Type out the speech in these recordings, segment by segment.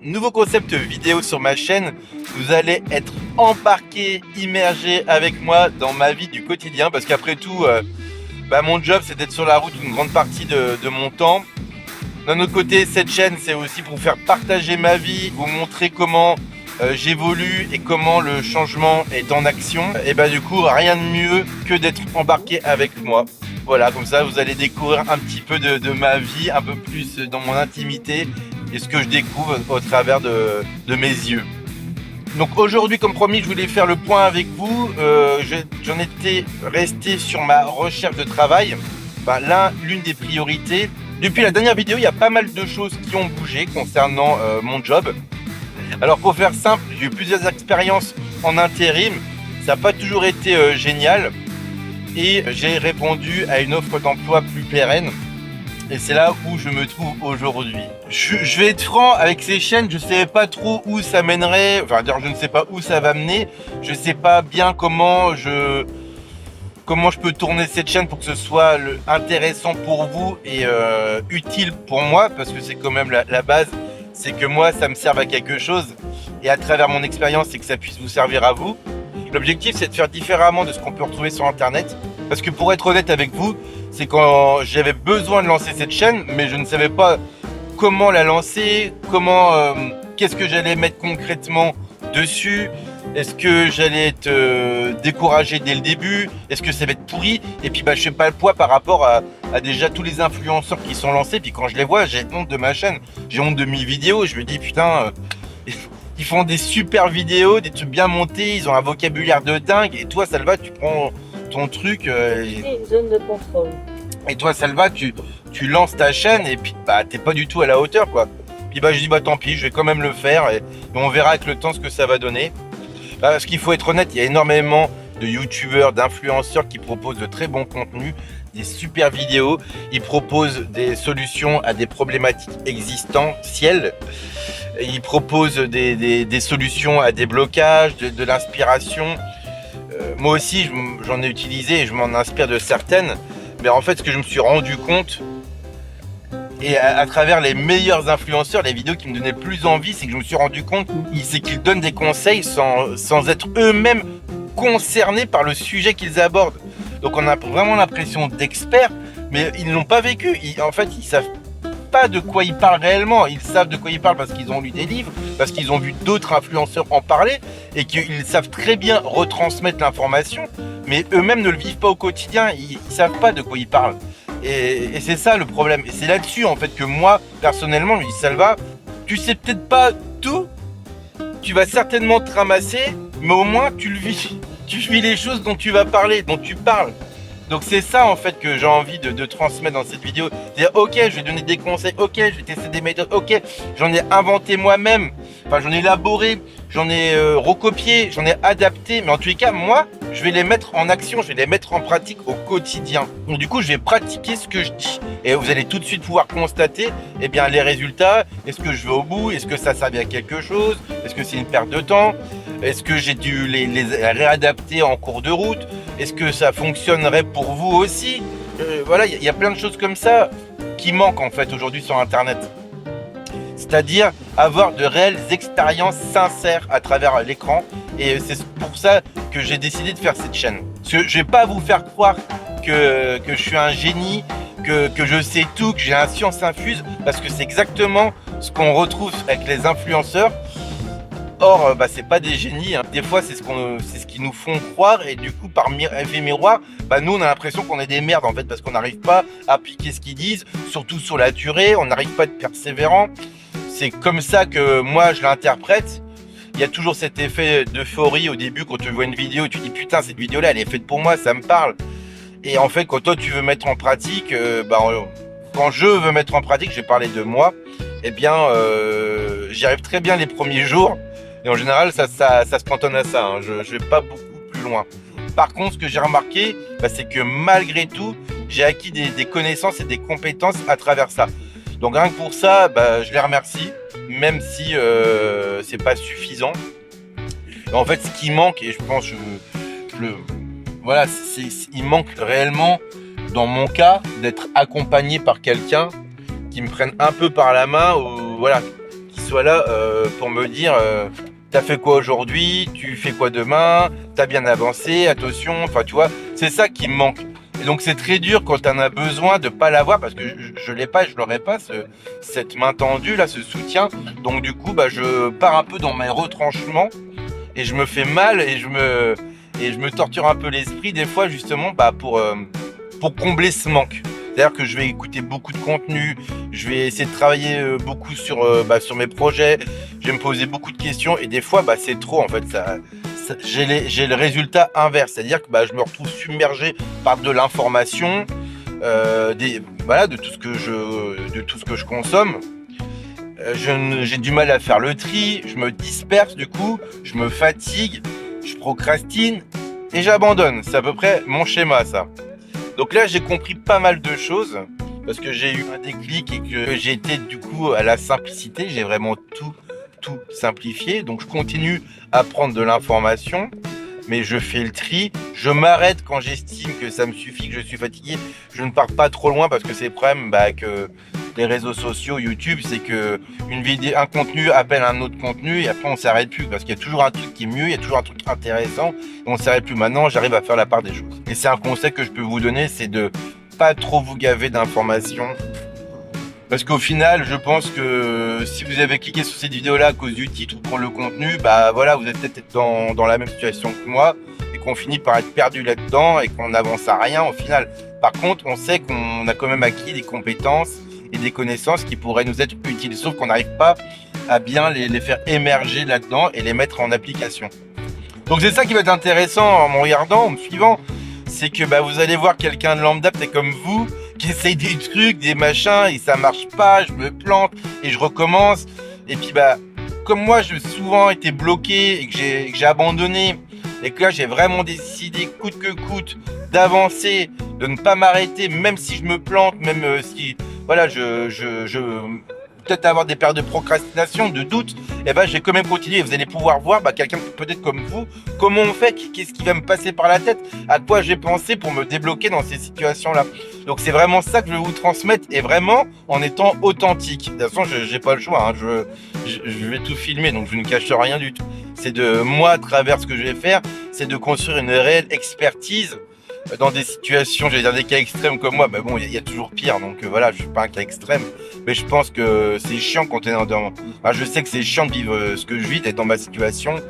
nouveau concept vidéo sur ma chaîne. Vous allez être embarqué, immergé avec moi dans ma vie du quotidien. Parce qu'après tout, mon job c'est d'être sur la route une grande partie de mon temps. D'un autre côté, cette chaîne c'est aussi pour faire partager ma vie, vous montrer comment j'évolue et comment le changement est en action. Et du coup, rien de mieux que d'être embarqué avec moi. Voilà, comme ça vous allez découvrir un petit peu de ma vie, un peu plus dans mon intimité et ce que je découvre au travers de mes yeux. Donc aujourd'hui, comme promis, je voulais faire le point avec vous. J'en étais resté sur ma recherche de travail. L'une des priorités. Depuis la dernière vidéo, il y a pas mal de choses qui ont bougé concernant mon job. Alors pour faire simple, j'ai eu plusieurs expériences en intérim. Ça n'a pas toujours été génial. Et j'ai répondu à une offre d'emploi plus pérenne. Et c'est là où je me trouve aujourd'hui. Je vais être franc, avec ces chaînes, je ne savais pas trop où ça mènerait. Enfin, d'ailleurs, je ne sais pas où ça va mener. Je ne sais pas bien comment je peux tourner cette chaîne pour que ce soit intéressant pour vous et utile pour moi. Parce que c'est quand même la base. C'est que moi, ça me serve à quelque chose. Et à travers mon expérience, c'est que ça puisse vous servir à vous. L'objectif, c'est de faire différemment de ce qu'on peut retrouver sur Internet. Parce que pour être honnête avec vous, c'est quand j'avais besoin de lancer cette chaîne, mais je ne savais pas comment la lancer, qu'est-ce que j'allais mettre concrètement dessus. Est-ce que j'allais être découragé dès le début? Est-ce que ça va être pourri? Et puis je fais pas le poids par rapport à déjà tous les influenceurs qui sont lancés. Puis quand je les vois, j'ai honte de ma chaîne. J'ai honte de mes vidéos. Je me dis putain... Ils font des super vidéos, des trucs bien montés, ils ont un vocabulaire de dingue. Et toi, Salva, tu prends ton truc. Une zone de contrôle. Et toi, Salva, tu lances ta chaîne et puis t'es pas du tout à la hauteur, quoi. Puis je dis tant pis, je vais quand même le faire et on verra avec le temps ce que ça va donner. Parce qu'il faut être honnête, il y a énormément de youtubeurs, d'influenceurs qui proposent de très bons contenus, des super vidéos. Ils proposent des solutions à des problématiques existentielles. Ils proposent des solutions à des blocages, de l'inspiration. Moi aussi, j'en ai utilisé et je m'en inspire de certaines. Mais en fait, ce que je me suis rendu compte, et à travers les meilleurs influenceurs, les vidéos qui me donnaient le plus envie, c'est que je me suis rendu compte, c'est qu'ils donnent des conseils sans être eux-mêmes concernés par le sujet qu'ils abordent. Donc on a vraiment l'impression d'experts, mais ils ne l'ont pas vécu. En fait, ils savent pas de quoi ils parlent réellement. Ils savent de quoi ils parlent parce qu'ils ont lu des livres, parce qu'ils ont vu d'autres influenceurs en parler et qu'ils savent très bien retransmettre l'information, mais eux-mêmes ne le vivent pas au quotidien. Ils savent pas de quoi ils parlent. Et c'est ça le problème. Et c'est là-dessus en fait que moi, personnellement, je me dis Salva, tu sais peut-être pas tout, tu vas certainement te ramasser, mais au moins tu le vis. Tu vis les choses dont tu vas parler, dont tu parles. Donc c'est ça en fait que j'ai envie de transmettre dans cette vidéo. C'est-à-dire ok, je vais donner des conseils, ok, je vais tester des méthodes, ok, j'en ai inventé moi-même, j'en ai élaboré, j'en ai recopié, j'en ai adapté, mais en tous les cas, moi, je vais les mettre en action, je vais les mettre en pratique au quotidien. Donc du coup, je vais pratiquer ce que je dis. Et vous allez tout de suite pouvoir constater les résultats. Est-ce que je vais au bout? Est-ce que ça sert à quelque chose? Est-ce que c'est une perte de temps? Est-ce que j'ai dû les réadapter en cours de route? Est-ce que ça fonctionnerait pour vous aussi? Voilà, il y a plein de choses comme ça qui manquent en fait aujourd'hui sur Internet. C'est-à-dire avoir de réelles expériences sincères à travers l'écran. Et c'est pour ça que j'ai décidé de faire cette chaîne. Parce que je vais pas vous faire croire que je suis un génie, que je sais tout, que j'ai un science infuse, parce que c'est exactement ce qu'on retrouve avec les influenceurs. Or, c'est pas des génies, hein. Des fois, c'est ce qu'ils nous font croire, et du coup, par effet miroir, nous, on a l'impression qu'on est des merdes, en fait, parce qu'on n'arrive pas à appliquer ce qu'ils disent, surtout sur la durée, on n'arrive pas à être persévérant. C'est comme ça que moi, je l'interprète. Il y a toujours cet effet d'euphorie au début, quand tu vois une vidéo, tu dis, putain, cette vidéo-là, elle est faite pour moi, ça me parle. Et en fait, quand toi, tu veux mettre en pratique, quand je veux mettre en pratique, je vais parler de moi, j'y arrive très bien les premiers jours. Et en général, ça se cantonne à ça, hein. Je vais pas beaucoup plus loin. Par contre, ce que j'ai remarqué, c'est que malgré tout, j'ai acquis des connaissances et des compétences à travers ça. Donc rien que pour ça, je les remercie, même si c'est pas suffisant. En fait, ce qui manque, et je pense, il manque réellement, dans mon cas, d'être accompagné par quelqu'un qui me prenne un peu par la main, ou voilà, qui soit là pour me dire t'as fait quoi aujourd'hui, tu fais quoi demain, t'as bien avancé, attention, enfin tu vois, c'est ça qui me manque. Et donc c'est très dur quand t'en as besoin de pas l'avoir parce que je l'ai pas et je l'aurai pas cette main tendue là, ce soutien. Donc du coup je pars un peu dans mes retranchements et je me fais mal et je me torture un peu l'esprit des fois justement pour combler ce manque. C'est-à-dire que je vais écouter beaucoup de contenu, je vais essayer de travailler beaucoup sur mes projets, je vais me poser beaucoup de questions et des fois c'est trop en fait. J'ai le résultat inverse, c'est-à-dire que je me retrouve submergé par de l'information, de tout ce que je consomme. J'ai du mal à faire le tri, je me disperse du coup, je me fatigue, je procrastine et j'abandonne. C'est à peu près mon schéma ça. Donc là j'ai compris pas mal de choses parce que j'ai eu un déclic et que j'ai été du coup à la simplicité, j'ai vraiment tout simplifié. Donc je continue à prendre de l'information, mais je fais le tri, je m'arrête quand j'estime que ça me suffit, que je suis fatigué, je ne pars pas trop loin parce que c'est le problème que les réseaux sociaux, YouTube, c'est que un contenu appelle un autre contenu et après on s'arrête plus parce qu'il y a toujours un truc qui est mieux, il y a toujours un truc intéressant et on s'arrête plus. Maintenant j'arrive à faire la part des choses et c'est un conseil que je peux vous donner, c'est de pas trop vous gaver d'informations parce qu'au final je pense que si vous avez cliqué sur cette vidéo là à cause du titre ou pour le contenu, vous êtes peut-être dans la même situation que moi et qu'on finit par être perdu là-dedans et qu'on n'avance à rien au final. Par contre on sait qu'on a quand même acquis des compétences et des connaissances qui pourraient nous être utiles, sauf qu'on n'arrive pas à bien les faire émerger là-dedans et les mettre en application. Donc c'est ça qui va être intéressant en me regardant, en me suivant, c'est que vous allez voir quelqu'un de lambda, peut-être comme vous, qui essaye des trucs, des machins, et ça marche pas, je me plante, et je recommence, et puis comme moi j'ai souvent été bloqué, et que j'ai abandonné, et que là j'ai vraiment décidé coûte que coûte d'avancer, de ne pas m'arrêter, même si je me plante, même si je peut-être avoir des périodes de procrastination, de doute, et je vais quand même continuer. Et vous allez pouvoir voir quelqu'un peut-être comme vous, comment on fait, qu'est-ce qui va me passer par la tête, à quoi j'ai pensé pour me débloquer dans ces situations-là. Donc c'est vraiment ça que je vais vous transmettre et vraiment en étant authentique. De toute façon, j'ai pas le choix, hein. Je vais tout filmer, donc je ne cache rien du tout. C'est de moi, à travers ce que je vais faire, c'est de construire une réelle expertise dans des situations, j'allais dire des cas extrêmes comme moi, il y a toujours pire, donc je suis pas un cas extrême, mais je pense que c'est chiant quand t'es je sais que c'est chiant de vivre ce que je vis, d'être dans ma situation,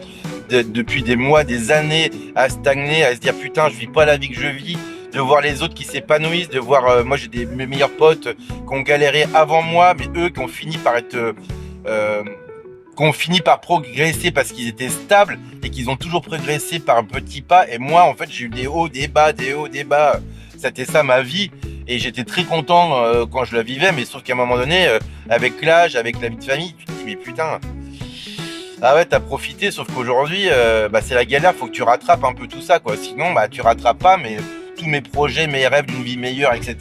depuis des mois, des années, à stagner, à se dire putain, je vis pas la vie que je vis, de voir les autres qui s'épanouissent, de voir, moi j'ai mes meilleurs potes qui ont galéré avant moi, mais eux qui ont fini par être... qu'on finit par progresser parce qu'ils étaient stables et qu'ils ont toujours progressé par un petit pas. Et moi, en fait, j'ai eu des hauts, des bas, des hauts, des bas. C'était ça ma vie. Et j'étais très content quand je la vivais. Mais sauf qu'à un moment donné, avec l'âge, avec la vie de famille, tu te dis, mais putain, ah ouais, t'as profité. Sauf qu'aujourd'hui, c'est la galère. Faut que tu rattrapes un peu tout ça, quoi. Sinon, tu rattrapes pas, mais tous mes projets, mes rêves d'une vie meilleure, etc.,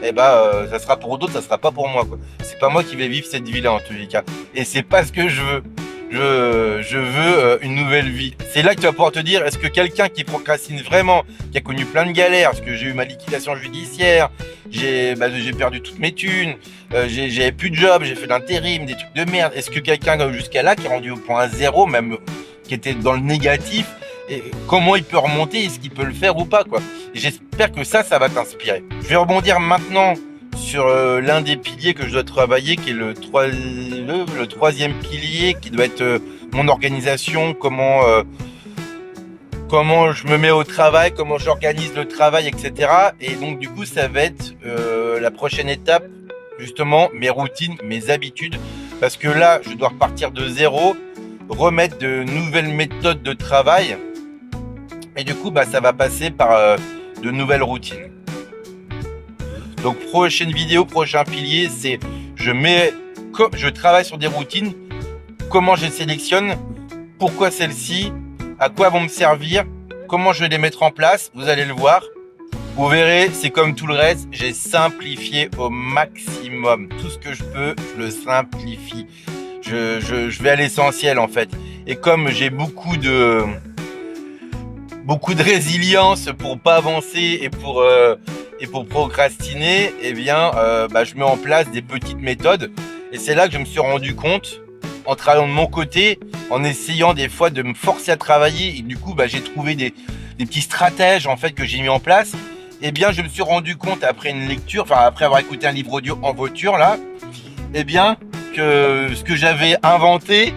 ça sera pour d'autres, ça sera pas pour moi, quoi. C'est pas moi qui vais vivre cette vie-là, en tous les cas. Et c'est pas ce que je veux. Je veux une nouvelle vie. C'est là que tu vas pouvoir te dire, est-ce que quelqu'un qui procrastine vraiment, qui a connu plein de galères, parce que j'ai eu ma liquidation judiciaire, j'ai perdu toutes mes thunes, j'avais plus de job, j'ai fait de l'intérim, des trucs de merde. Est-ce que quelqu'un jusqu'à là, qui est rendu au point zéro, même qui était dans le négatif, et comment il peut remonter, est-ce qu'il peut le faire ou pas, quoi. Et j'espère que ça va t'inspirer. Je vais rebondir maintenant sur l'un des piliers que je dois travailler, qui est le troisième pilier, qui doit être mon organisation, comment je me mets au travail, comment j'organise le travail, etc. Et donc du coup, ça va être la prochaine étape, justement, mes routines, mes habitudes, parce que là, je dois repartir de zéro, remettre de nouvelles méthodes de travail, et du coup, ça va passer par de nouvelles routines. Donc prochaine vidéo, prochain pilier, c'est je travaille sur des routines, comment je les sélectionne, pourquoi celles-ci, à quoi vont me servir, comment je vais les mettre en place, vous allez le voir. Vous verrez, c'est comme tout le reste, j'ai simplifié au maximum. Tout ce que je peux, je le simplifie. Je vais à l'essentiel en fait. Et comme j'ai beaucoup de résilience pour pas avancer et pour procrastiner, je mets en place des petites méthodes. Et c'est là que je me suis rendu compte en travaillant de mon côté, en essayant des fois de me forcer à travailler. Et du coup, j'ai trouvé des petits stratèges en fait que j'ai mis en place. Eh bien, je me suis rendu compte après une lecture, enfin après avoir écouté un livre audio en voiture là, eh bien que ce que j'avais inventé,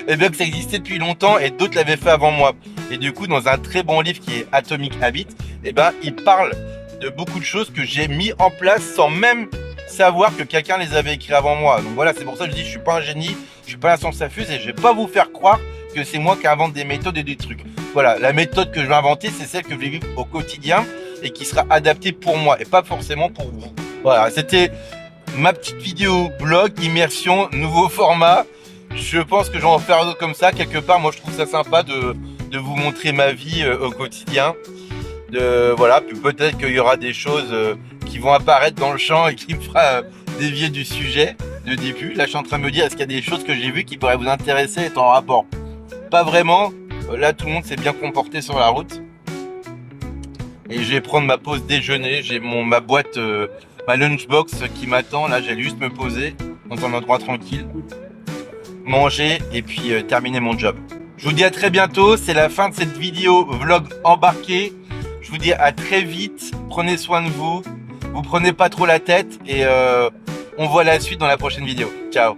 eh bien que ça existait depuis longtemps et d'autres l'avaient fait avant moi. Et du coup, dans un très bon livre qui est Atomic Habits, eh bien, il parle de beaucoup de choses que j'ai mis en place sans même savoir que quelqu'un les avait écrits avant moi. Donc voilà, c'est pour ça que je dis je suis pas un génie, je suis pas la science infuse et je vais pas vous faire croire que c'est moi qui invente des méthodes et des trucs. Voilà, la méthode que je vais inventer, c'est celle que je vais vivre au quotidien et qui sera adaptée pour moi et pas forcément pour vous. Voilà, c'était ma petite vidéo blog, immersion, nouveau format. Je pense que je vais en faire d'autres comme ça. Quelque part, moi je trouve ça sympa de vous montrer ma vie au quotidien. Voilà, puis peut-être qu'il y aura des choses qui vont apparaître dans le champ et qui me fera dévier du sujet de début. Là, je suis en train de me dire, est-ce qu'il y a des choses que j'ai vues qui pourraient vous intéresser et être en rapport? Pas vraiment. Là, tout le monde s'est bien comporté sur la route. Et je vais prendre ma pause déjeuner. J'ai ma boîte, ma lunchbox qui m'attend. Là, j'allais juste me poser dans un endroit tranquille, manger et puis terminer mon job. Je vous dis à très bientôt. C'est la fin de cette vidéo vlog embarqué. Je vous dis à très vite. Prenez soin de vous. Vous prenez pas trop la tête et on voit la suite dans la prochaine vidéo. Ciao.